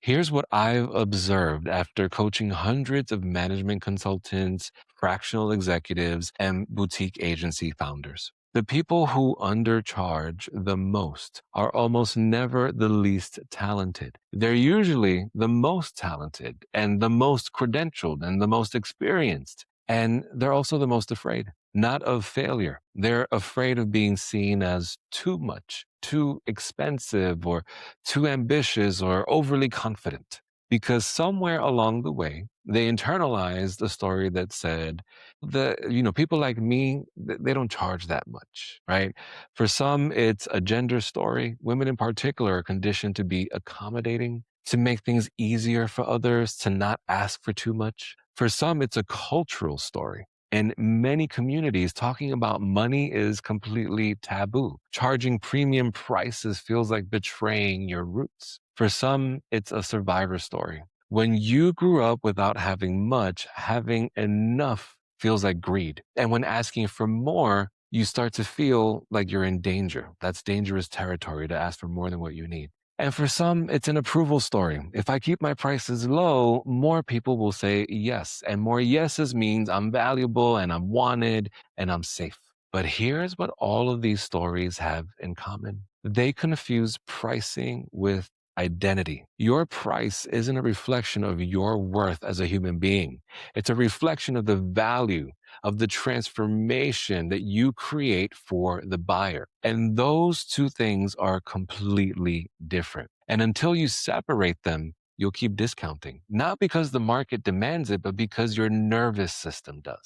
Here's what I've observed after coaching hundreds of management consultants, fractional executives, and boutique agency founders. The people who undercharge the most are almost never the least talented. They're usually the most talented and the most credentialed and the most experienced. And they're also the most afraid, not of failure. They're afraid of being seen as too much, too expensive, or too ambitious or overly confident. Because somewhere along the way, they internalized the story that said, people like me, they don't charge that much, right? For some, it's a gender story. Women in particular are conditioned to be accommodating, to make things easier for others, to not ask for too much. For some, it's a cultural story. In many communities, talking about money is completely taboo. Charging premium prices feels like betraying your roots. For some, it's a survivor story. When you grew up without having much, having enough feels like greed. And when asking for more, you start to feel like you're in danger. That's dangerous territory to ask for more than what you need. And for some, it's an approval story. If I keep my prices low, more people will say yes. And more yeses means I'm valuable and I'm wanted and I'm safe. But here's what all of these stories have in common. They confuse pricing with identity. Your price isn't a reflection of your worth as a human being. It's a reflection of the value of the transformation that you create for the buyer. And those two things are completely different. And until you separate them, you'll keep discounting, not because the market demands it, but because your nervous system does.